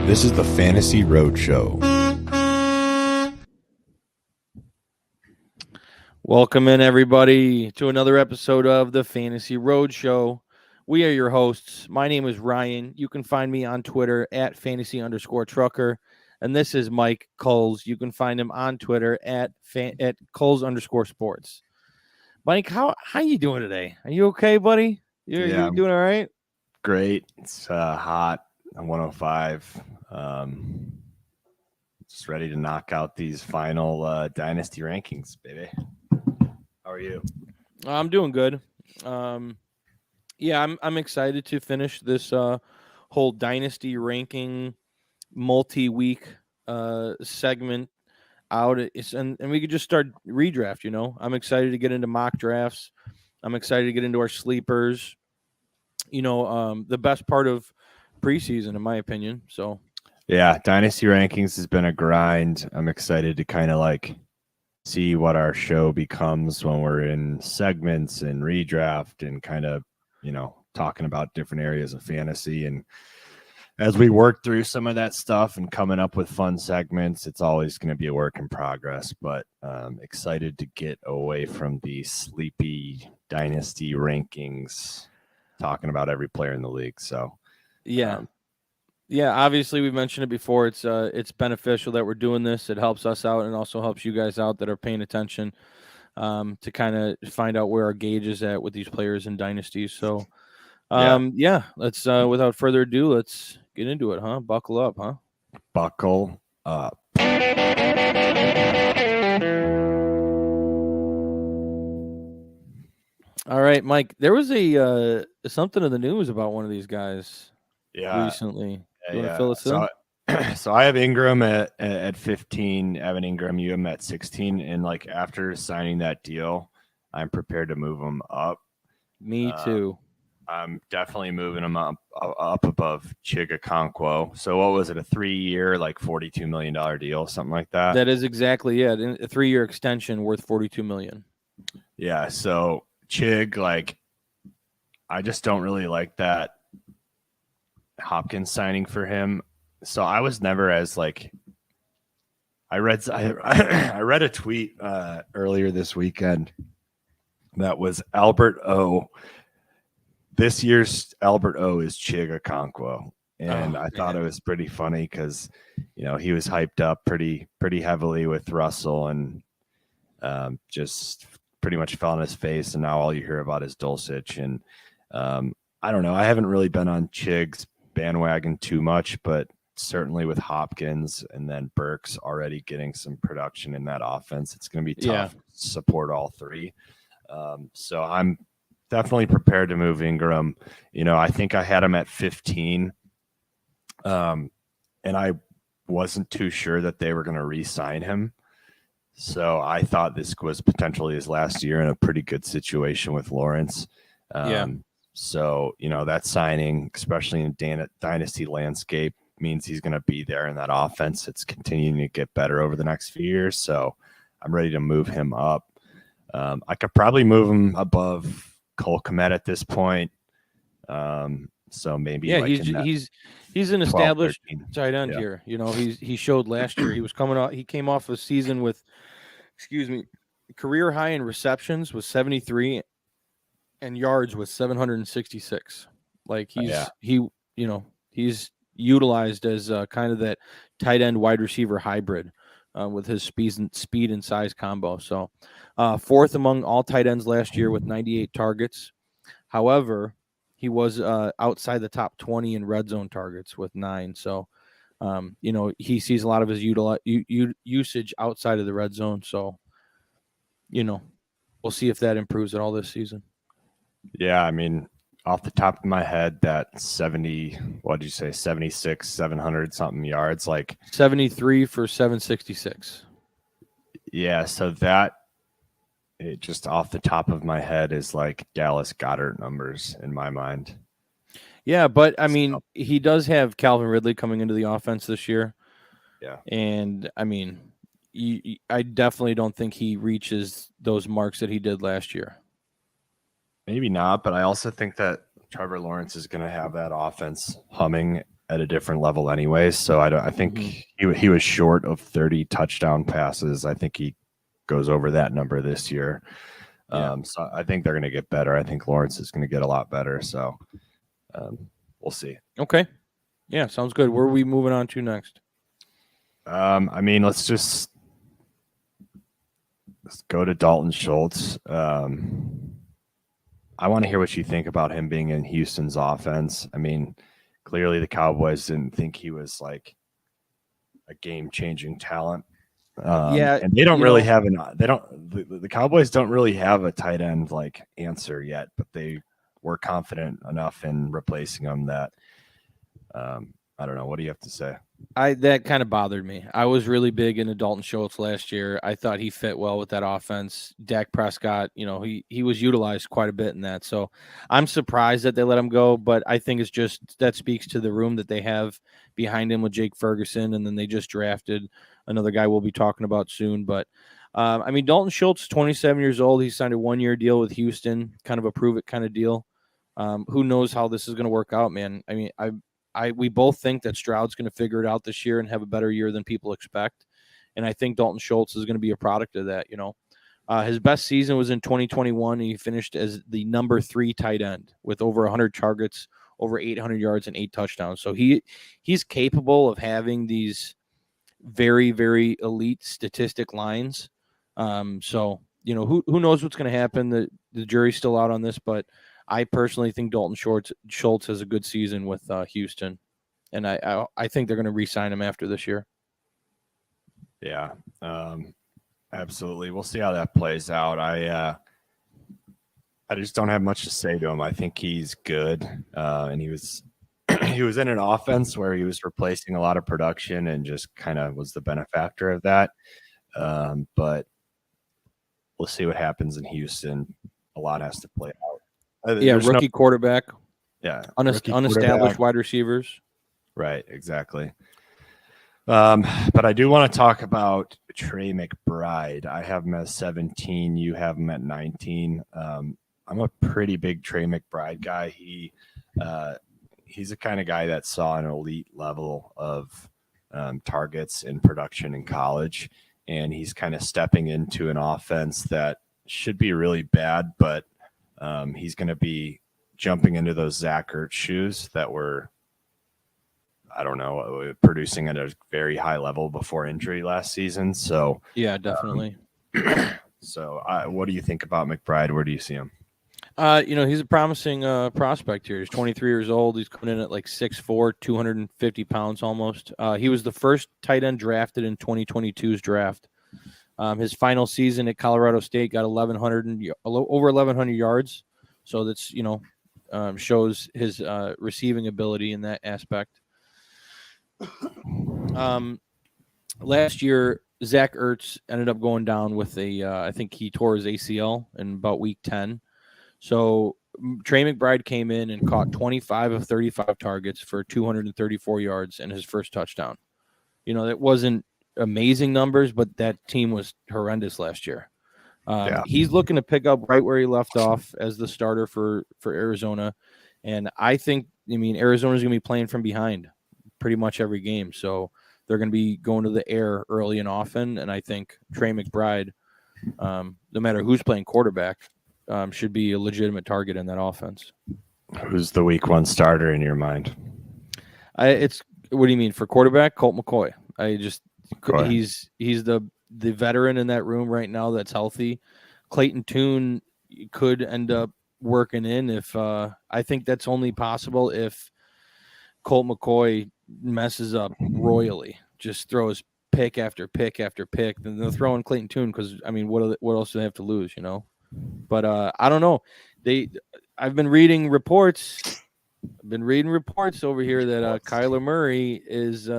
This is the Fantasy Roadshow. Welcome in, everybody, to another episode of the Fantasy Roadshow. We are your hosts. My name is Ryan. You can find me on Twitter at fantasy_trucker. And this is Mike Kulz. You can find him on Twitter at Kulz_sports. Mike, how you doing today? Are you okay, buddy? You doing all right? Great. It's hot. I'm 105. Just ready to knock out these final Dynasty rankings, baby. How are you? I'm doing good. I'm excited to finish this whole Dynasty ranking multi-week segment out. And we could just start redraft. I'm excited to get into mock drafts. I'm excited to get into our sleepers. The best part of preseason, in my opinion. So yeah, Dynasty rankings has been a grind. I'm excited to kind of see what our show becomes when we're in segments and redraft and kind of, talking about different areas of fantasy. And as we work through some of that stuff and coming up with fun segments, it's always going to be a work in progress, but excited to get away from the sleepy Dynasty rankings, talking about every player in the league. So yeah, obviously we've mentioned it before. It's beneficial that we're doing this. It helps us out and also helps you guys out that are paying attention to kind of find out where our gauge is at with these players in dynasties. So let's without further ado, let's get into it, huh? Buckle up, huh? Buckle up. All right, Mike, there was a something in the news about one of these guys recently. You want to fill us in? So I have Ingram at 15, Evan Ingram, you have him at 16. And after signing that deal, I'm prepared to move him up. Me too. I'm definitely moving him up above Chigakonkwo. So what was it, a 3-year, $42 million deal, something like that? That is exactly it. A 3-year extension worth $42 million. Yeah, so Chig, I just don't really like that Hopkins signing for him. So I was never as I read a tweet earlier this weekend that was Albert O. This year's Albert O is Chigakonkwo. And I thought it was pretty funny because, he was hyped up pretty heavily with Russell and just pretty much fell on his face. And now all you hear about is Dulcich. And I don't know. I haven't really been on Chig's bandwagon too much, but certainly with Hopkins and then Burks already getting some production in that offense, it's going to be tough to support all three. So I'm definitely prepared to move Ingram. I think I had him at 15. And I wasn't too sure that they were going to re-sign him. So I thought this was potentially his last year in a pretty good situation with Lawrence. So, that signing, especially in dynasty landscape, means he's going to be there in that offense. It's continuing to get better over the next few years. So I'm ready to move him up. I could probably move him above Cole Kmet at this point. So maybe he's an established tight end here. He showed last year he was coming off. He came off a season with, career high in receptions was 73 and yards was 766. He's utilized as kind of that tight end wide receiver hybrid with his speed and size combo. So fourth among all tight ends last year with 98 targets. However, he was outside the top 20 in red zone targets with 9. So, he sees a lot of his usage outside of the red zone. So, we'll see if that improves at all this season. Yeah, I mean, off the top of my head, that 76, 700 something yards, 73 for 766. Yeah, so that it just off the top of my head is Dallas Goedert numbers in my mind. Yeah, but I mean, he does have Calvin Ridley coming into the offense this year. Yeah. And I mean, I definitely don't think he reaches those marks that he did last year. Maybe not, but I also think that Trevor Lawrence is going to have that offense humming at a different level anyways. So I think he was short of 30 touchdown passes. I think he goes over that number this year. Yeah. So I think they're going to get better. I think Lawrence is going to get a lot better. So we'll see. Okay. Yeah, sounds good. Where are we moving on to next? I mean, let's go to Dalton Schultz. I want to hear what you think about him being in Houston's offense. I mean, clearly the Cowboys didn't think he was like a game-changing talent. And they don't really have the Cowboys don't really have a tight end like answer yet, but they were confident enough in replacing him that I don't know. What do you have to say? That kind of bothered me. I was really big into Dalton Schultz last year. I thought he fit well with that offense. Dak Prescott, he was utilized quite a bit in that. So I'm surprised that they let him go, but I think it's just that speaks to the room that they have behind him with Jake Ferguson, and then they just drafted another guy we'll be talking about soon. But I mean, Dalton Schultz, 27 years old. He signed a 1-year deal with Houston, kind of a prove it kind of deal. Who knows how this is going to work out, man? I mean, we both think that Stroud's going to figure it out this year and have a better year than people expect. And I think Dalton Schultz is going to be a product of that. His best season was in 2021. And he finished as the number 3 tight end with over 100 targets, over 800 yards and 8 touchdowns. So he's capable of having these very, very elite statistic lines. So, who knows what's going to happen? The jury's still out on this, but I personally think Dalton Schultz has a good season with Houston, and I think they're going to re-sign him after this year. Yeah, absolutely. We'll see how that plays out. I just don't have much to say to him. I think he's good, and he was in an offense where he was replacing a lot of production and just kind of was the benefactor of that. But we'll see what happens in Houston. A lot has to play out. Rookie quarterback. Yeah, unestablished wide receivers. Right, exactly. But I do want to talk about Trey McBride. I have him at 17. You have him at 19. I'm a pretty big Trey McBride guy. He's the kind of guy that saw an elite level of targets in production in college, and he's kind of stepping into an offense that should be really bad, but he's going to be jumping into those Zach Ertz shoes that were, I don't know, producing at a very high level before injury last season. So yeah, definitely. What do you think about McBride? Where do you see him? He's a promising prospect here. He's 23 years old. He's coming in at like 6'4", 250 pounds almost. He was the first tight end drafted in 2022's draft. His final season at Colorado State got over 1,100 yards. So that's, shows his receiving ability in that aspect. Last year, Zach Ertz ended up going down with I think he tore his ACL in about week 10. So Trey McBride came in and caught 25 of 35 targets for 234 yards and his first touchdown. That wasn't amazing numbers, but that team was horrendous last year. He's looking to pick up right where he left off as the starter for Arizona. And I think, Arizona's going to be playing from behind pretty much every game. So they're going to be going to the air early and often. And I think Trey McBride, no matter who's playing quarterback, should be a legitimate target in that offense. Who's the week 1 starter in your mind? What do you mean for quarterback? Colt McCoy. He's the veteran in that room right now that's healthy. Clayton Tune could end up working in if I think that's only possible if Colt McCoy messes up royally, just throws pick after pick after pick. Then they'll throw in Clayton Tune because what else do they have to lose, But I don't know. I've been reading reports. Over here that Kyler Murray is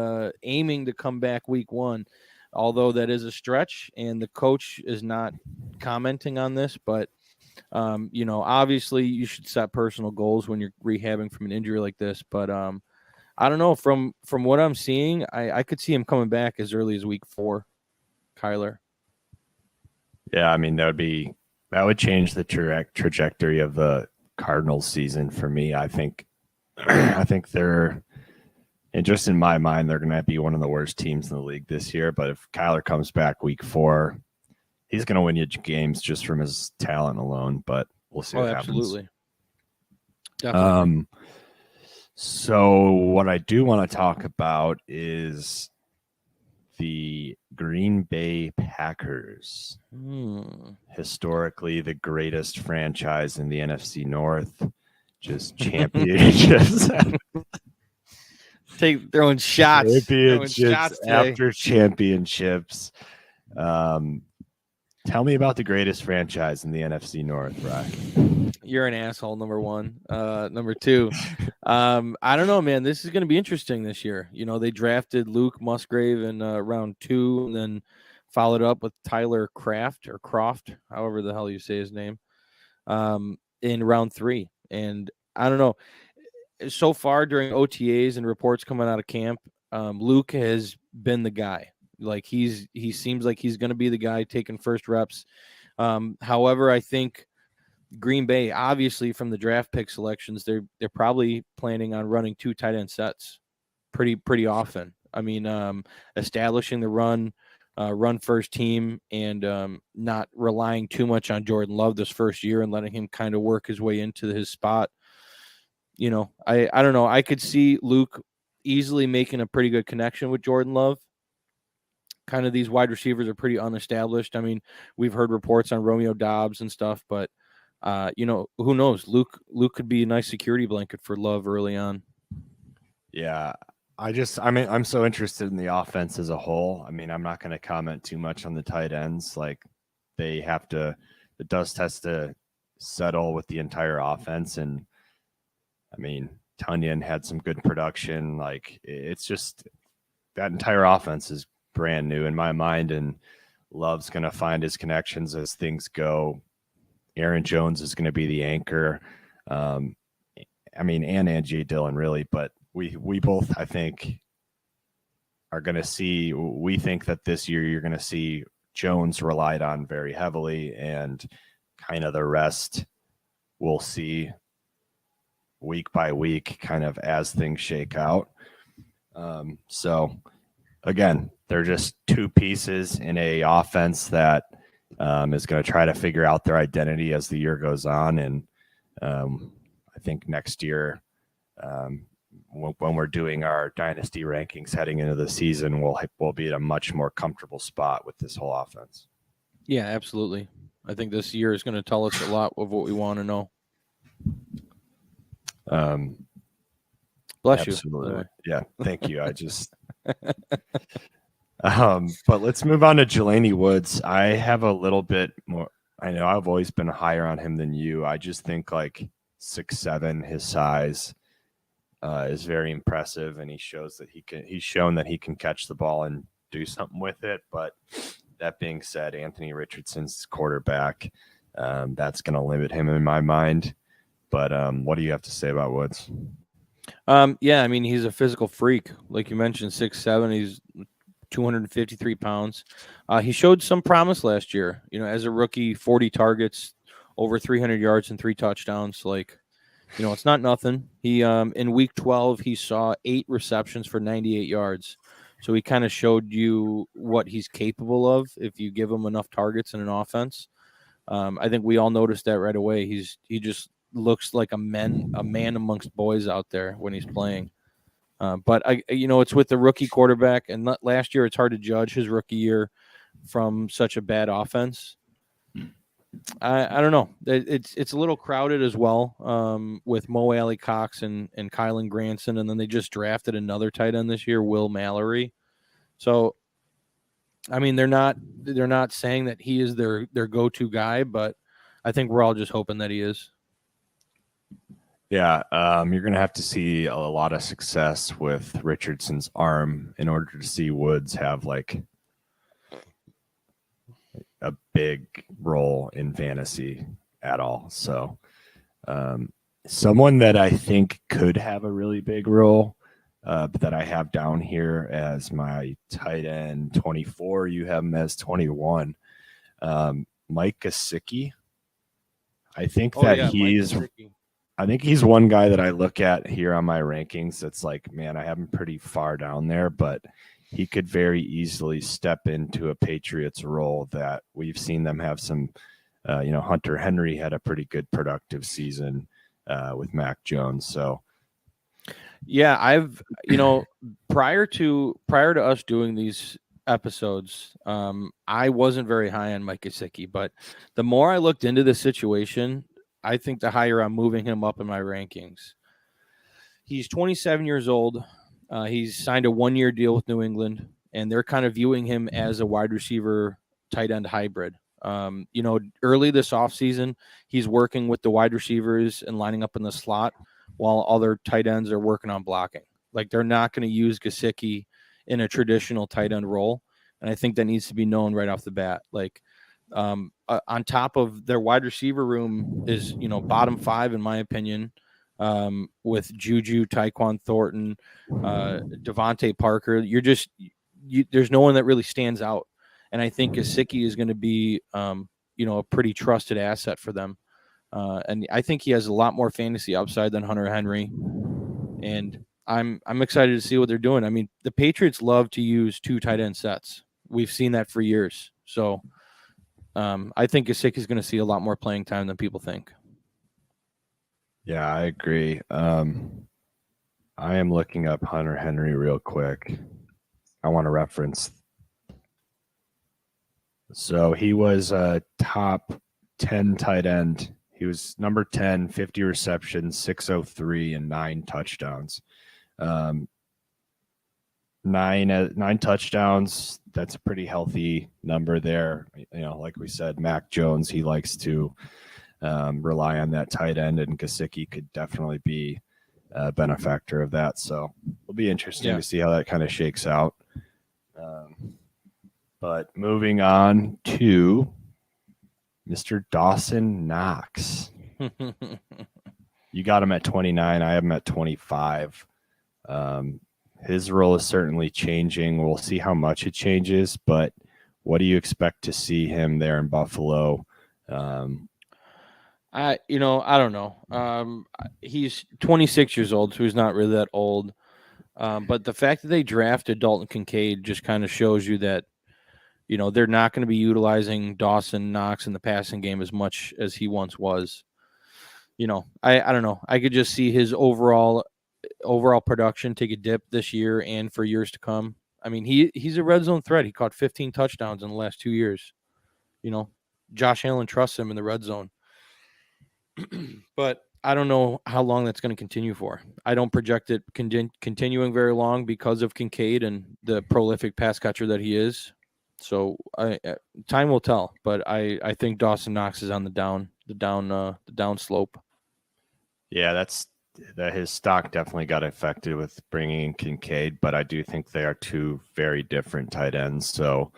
aiming to come back week 1, although that is a stretch, and the coach is not commenting on this. But obviously you should set personal goals when you're rehabbing from an injury like this. But I don't know. From what I'm seeing, I could see him coming back as early as week 4. Kyler. Yeah, that would change the trajectory of the Cardinals season for me. I think they're And just in my mind, they're going to be one of the worst teams in the league this year. But if Kyler comes back week 4, he's going to win you games just from his talent alone. But we'll see what absolutely. happens. Definitely. So what I do want to talk about is the Green Bay Packers. Historically, the greatest franchise in the NFC North. Just championships. Throwing shots. Championships after championships. Tell me about the greatest franchise in the NFC North, Ryan. You're an asshole, number one. Number two, I don't know, man. This is going to be interesting this year. You know, they drafted Luke Musgrave in round 2, and then followed up with Tyler Croft, however the hell you say his name, in round 3. And I don't know. So far during OTAs and reports coming out of camp, Luke has been the guy. Like he seems like he's going to be the guy taking first reps. However, I think Green Bay, obviously from the draft pick selections, they're probably planning on running 2 tight end sets pretty often. I mean, establishing the run first team, and not relying too much on Jordan Love this first year and letting him kind of work his way into his spot. You know, I don't know. I could see Luke easily making a pretty good connection with Jordan Love. Kind of these wide receivers are pretty unestablished. I mean, we've heard reports on Romeo Doubs and stuff, but you know, who knows? Luke could be a nice security blanket for Love early on. Yeah, I'm so interested in the offense as a whole. I mean, I'm not going to comment too much on the tight ends. Like the dust has to settle with the entire offense. And I mean, Tunyon had some good production. Like it's just that entire offense is brand new in my mind, and Love's going to find his connections as things go. Aaron Jones is going to be the anchor. I mean, and A.J. Dillon really, but we both, I think, are going to see. We think that this year you're going to see Jones relied on very heavily, and kind of the rest we'll see week by week, kind of as things shake out. So again, they're just 2 pieces in a offense that is going to try to figure out their identity as the year goes on. And I think next year, when we're doing our dynasty rankings heading into the season, we'll be at a much more comfortable spot with this whole offense. Yeah, absolutely. I think this year is going to tell us a lot of what we want to know. Bless absolutely. You. Yeah, thank you. I just but let's move on to Jelani Woods. I have a little bit more. I know I've always been higher on him than you. I just think like 6'7", his size is very impressive, and he's shown that he can catch the ball and do something with it. But that being said, Anthony Richardson's quarterback. That's going to limit him in my mind. But what do you have to say about Woods? Yeah, I mean, he's a physical freak. Like you mentioned, 6'7", he's 253 pounds. He showed some promise last year. You know, as a rookie, 40 targets, over 300 yards and 3 touchdowns. Like, you know, it's not nothing. He in week 12, he saw 8 receptions for 98 yards. So he kind of showed you what he's capable of if you give him enough targets in an offense. I think we all noticed that right away. He just looks like a man amongst boys out there when he's playing. But it's with the rookie quarterback, and last year it's hard to judge his rookie year from such a bad offense. I don't know. It's a little crowded as well, with Mo Alley Cox and Kylan Granson, and then they just drafted another tight end this year, Will Mallory. So, I mean, they're not saying that he is their go-to guy, but I think we're all just hoping that he is. Yeah, you're going to have to see a lot of success with Richardson's arm in order to see Woods have like a big role in fantasy at all. So someone that I think could have a really big role, but that I have down here as my tight end 24, you have him as 21. Mike Gesicki. I think I think he's one guy that I look at here on my rankings. That's like, man, I have him pretty far down there, but he could very easily step into a Patriots role that we've seen them have some. Hunter Henry had a pretty good productive season with Mac Jones. So, yeah, I've prior to us doing these episodes, I wasn't very high on Mike Gesicki, but the more I looked into the situation, I think the higher I'm moving him up in my rankings. He's 27 years old. He's signed a 1-year deal with New England, and they're kind of viewing him as a wide receiver tight end hybrid. Early this offseason, he's working with the wide receivers and lining up in the slot while other tight ends are working on blocking. Like, they're not going to use Gesicki in a traditional tight end role. And I think that needs to be known right off the bat. Like, on top of their wide receiver room is, bottom 5, in my opinion, with Juju, Tyquan Thornton, Devontae Parker. There's no one that really stands out. And I think Gesicki is going to be, a pretty trusted asset for them. And I think he has a lot more fantasy upside than Hunter Henry. And I'm excited to see what they're doing. I mean, the Patriots love to use 2 tight end sets. We've seen that for years. So I think Gesicki is going to see a lot more playing time than people think. Yeah, I agree. I am looking up Hunter Henry real quick. I want to reference. So he was a top 10 tight end. He was number 10, 50 receptions, 603, and 9 touchdowns. 9 touchdowns. That's a pretty healthy number there. Like we said, Mac Jones, he likes to rely on that tight end, and Gesicki could definitely be a benefactor of that. So it'll be interesting to see how that kind of shakes out. But moving on to Mr. Dawson Knox. You got him at 29. I have him at 25. His role is certainly changing. We'll see how much it changes, but what do you expect to see him there in Buffalo? I don't know. He's 26 years old, so he's not really that old. But the fact that they drafted Dalton Kincaid just kind of shows you that, they're not going to be utilizing Dawson Knox in the passing game as much as he once was. I don't know. I could just see his overall production take a dip this year and for years to come. I mean, he's a red zone threat. He caught 15 touchdowns in the last 2 years. Josh Allen trusts him in the red zone. But I don't know how long that's going to continue for. I don't project it continuing very long because of Kincaid and the prolific pass catcher that he is. So time will tell. But I think Dawson Knox is on the down slope. Yeah, his stock definitely got affected with bringing in Kincaid, but I do think they are 2 very different tight ends. So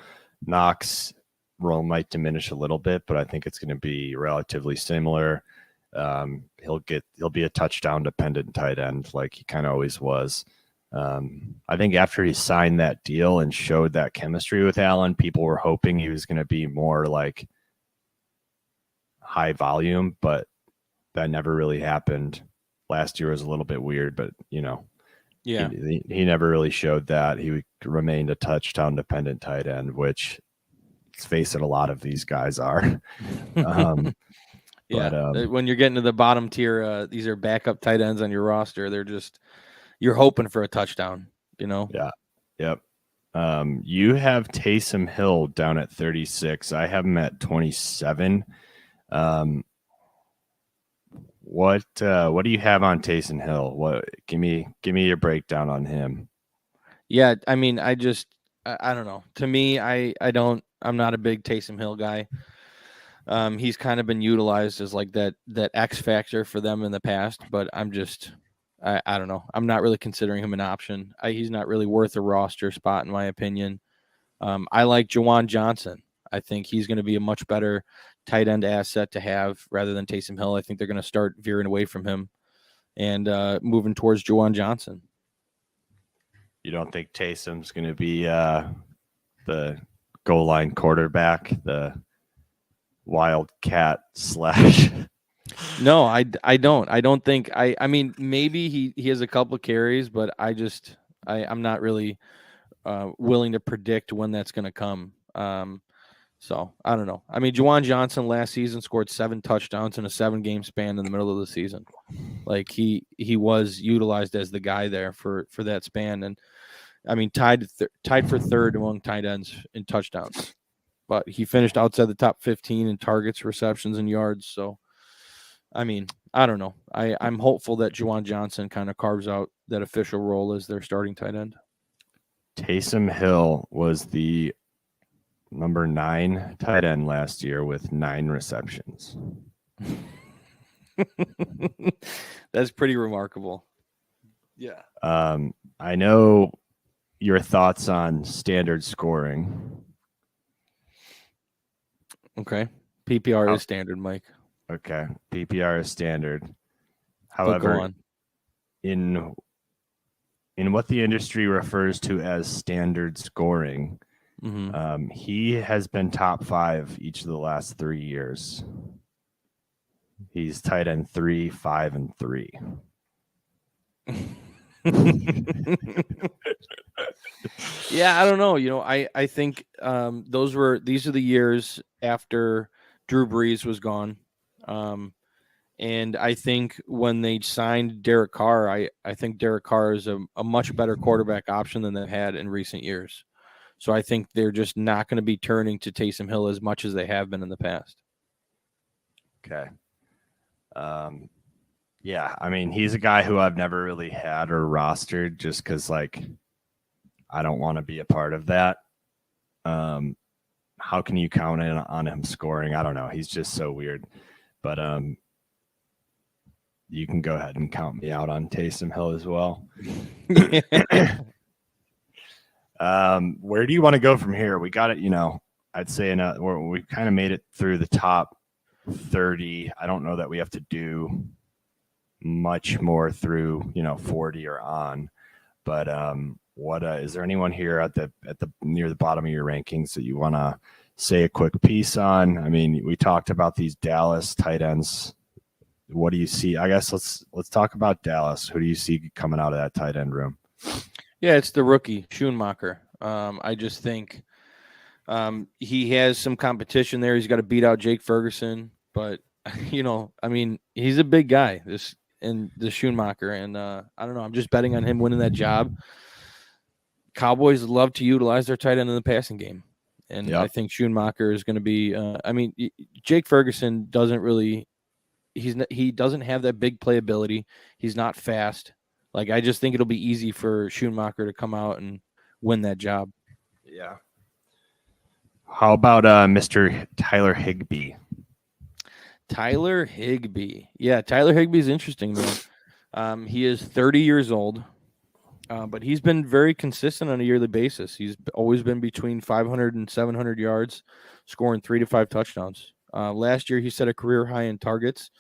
Knox role might diminish a little bit, but I think it's going to be relatively similar. He'll be a touchdown dependent tight end like he kind of always was. I think after he signed that deal and showed that chemistry with Allen, people were hoping he was going to be more like high volume, but that never really happened. Last year was a little bit weird, but he never really showed that. He remained a touchdown dependent tight end, which, let's face it, a lot of these guys are. When you're getting to the bottom tier, these are backup tight ends on your roster. You're hoping for a touchdown, Yeah. Yep. You have Taysom Hill down at 36. I have him at 27. What do you have on Taysom Hill? Give me your breakdown on him. Yeah, I mean, I don't know. To me, I'm not a big Taysom Hill guy. He's kind of been utilized as like that X factor for them in the past, but I don't know. I'm not really considering him an option. He's not really worth a roster spot in my opinion. I like Juwan Johnson. I think he's going to be a much better tight end asset to have rather than Taysom Hill. I think they're going to start veering away from him and moving towards Juwan Johnson. You don't think Taysom's going to be the goal line quarterback, the Wildcat / No, I don't. I don't think I mean, maybe he has a couple of carries, but I'm not really willing to predict when that's going to come. So I don't know. I mean, Juwan Johnson last season scored 7 touchdowns in a 7-game span in the middle of the season. Like he was utilized as the guy there for that span, and I mean tied for third among tight ends in touchdowns. But he finished outside the top 15 in targets, receptions, and yards. So I mean, I don't know. I'm hopeful that Juwan Johnson kind of carves out that official role as their starting tight end. Taysom Hill was the number 9 tight end last year with 9 receptions. That's pretty remarkable. Yeah. I know your thoughts on standard scoring. Okay. PPR is standard, Mike. Okay. PPR is standard. But However, go on. in what the industry refers to as standard scoring, he has been top 5 each of the last 3 years. He's tight end 3, 5, and 3. Yeah, I don't know. You know, I think these are the years after Drew Brees was gone. And I think when they signed Derek Carr, I think Derek Carr is a much better quarterback option than they've had in recent years. So I think they're just not going to be turning to Taysom Hill as much as they have been in the past. Okay. Yeah, I mean, he's a guy who I've never really had or rostered just because, like, I don't want to be a part of that. How can you count on him scoring? I don't know. He's just so weird. But you can go ahead and count me out on Taysom Hill as well. Where do you want to go from here? We got it, I'd say we kind of made it through the top 30. I don't know that we have to do much more through 40 or on, but what is there anyone here at the near the bottom of your rankings that you want to say a quick piece on? I mean, we talked about these Dallas tight ends. What do you see? I guess let's talk about Dallas. Who do you see coming out of that tight end room? Yeah, it's the rookie Schoonmaker. I just think he has some competition there. He's got to beat out Jake Ferguson, but I mean, he's a big guy. The Schoonmaker, and I don't know. I'm just betting on him winning that job. Cowboys love to utilize their tight end in the passing game, and yep. I think Schoonmaker is going to be. I mean, Jake Ferguson doesn't really. He doesn't have that big playability. He's not fast. Like, I just think it'll be easy for Schoonmaker to come out and win that job. Yeah. How about Mr. Tyler Higbee? Tyler Higbee. Yeah, Tyler Higbee is interesting, though. He is 30 years old, but he's been very consistent on a yearly basis. He's always been between 500 and 700 yards, scoring 3 to 5 touchdowns. Last year, he set a career high in targets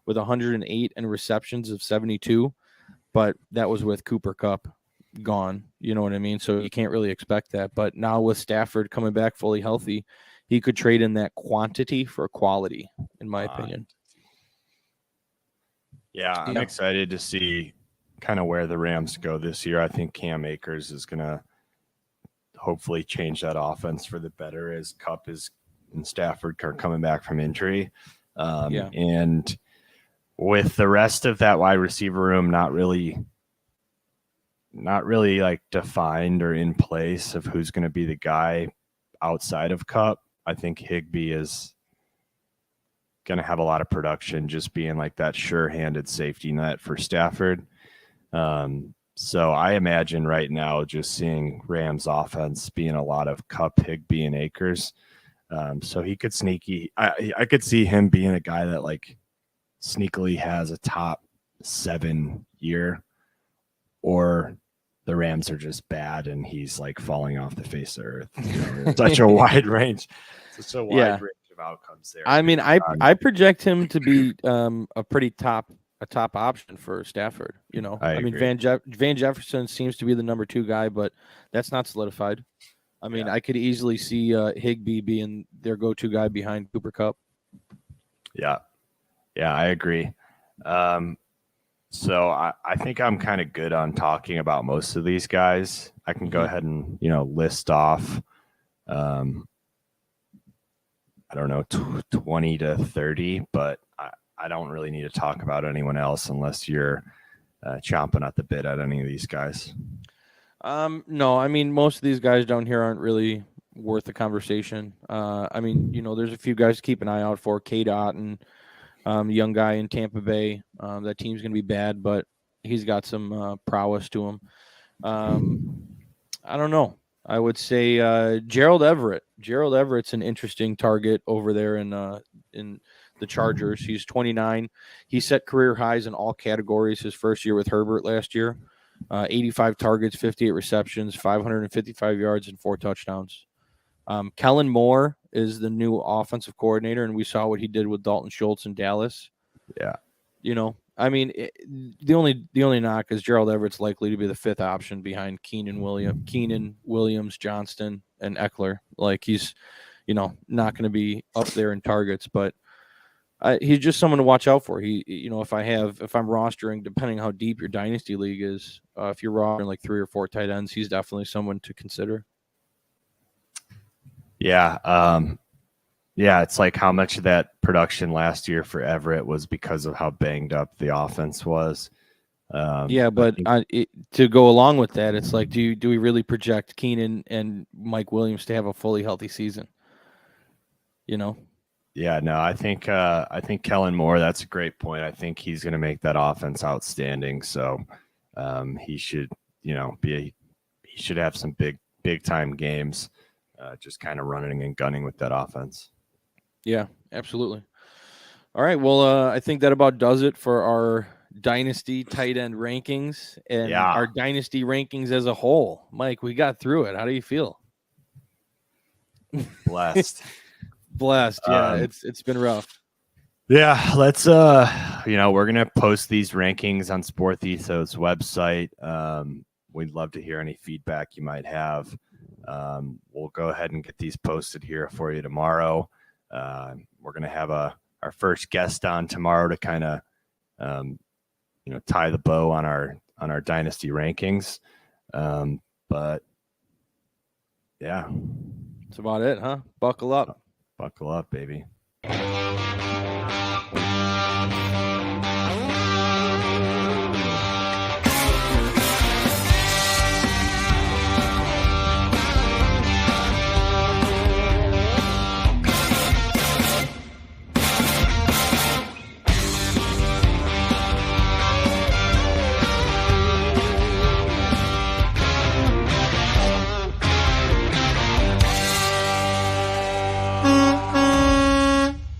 with 108 and receptions of 72, but that was with Cooper Kupp gone. You know what I mean? So you can't really expect that. But now with Stafford coming back fully healthy, he could trade in that quantity for quality, in my opinion. Yeah, I'm excited to see kind of where the Rams go this year. I think Cam Akers is going to hopefully change that offense for the better as Kupp and Stafford are coming back from injury. And with the rest of that wide receiver room not really like defined or in place of who's going to be the guy outside of Kupp, I think Higbee is going to have a lot of production, just being like that sure-handed safety net for Stafford. So I imagine right now just seeing Rams offense being a lot of Kupp, Higbee, and Akers. So he could I could see him being a guy that like sneakily has a top 7 year, or the Rams are just bad and he's like falling off the face of earth. Such a wide range. Such a wide range of outcomes there. I mean, I project him to be a pretty top option for Stafford. I mean, Van Jefferson seems to be the number 2 guy, but that's not solidified. I mean, I could easily see Higbee being their go-to guy behind Cooper Kupp. Yeah. Yeah, I agree. So I think I'm kind of good on talking about most of these guys. I can go ahead and, list off, um, I don't know, 20 to 30, but I don't really need to talk about anyone else unless you're chomping at the bit at any of these guys. No, I mean, most of these guys down here aren't really worth the conversation. I mean, there's a few guys to keep an eye out for. K-Dot and young guy in Tampa Bay. That team's going to be bad, but he's got some prowess to him. I don't know. I would say Gerald Everett. Gerald Everett's an interesting target over there in the Chargers. He's 29. He set career highs in all categories his first year with Herbert last year. 85 targets, 58 receptions, 555 yards, and 4 touchdowns. Kellen Moore is the new offensive coordinator, and we saw what he did with Dalton Schultz in Dallas. Yeah. I mean, the only knock is Gerald Everett's likely to be the 5th option behind Keenan, Williams, Johnston, and Eckler. Like, he's, not going to be up there in targets, but he's just someone to watch out for. If I'm rostering, depending how deep your dynasty league is, if you're rostering like 3 or 4 tight ends, he's definitely someone to consider. Yeah. Yeah, it's like how much of that production last year for Everett was because of how banged up the offense was. But to go along with that, it's like, do we really project Keenan and Mike Williams to have a fully healthy season? Yeah, no, I think Kellen Moore, that's a great point. I think he's going to make that offense outstanding. So he should, he should have some big time games, just kind of running and gunning with that offense. Yeah, absolutely. All right. Well, I think that about does it for our Dynasty Tight End Rankings and our Dynasty Rankings as a whole. Mike, we got through it. How do you feel? Blessed. Blessed. Yeah, it's been rough. Yeah, let's we're gonna post these rankings on Sportethos website. We'd love to hear any feedback you might have. We'll go ahead and get these posted here for you tomorrow. We're gonna have our first guest on tomorrow to kind of tie the bow on our dynasty rankings. But yeah, that's about it, huh? Buckle up. Buckle up, baby.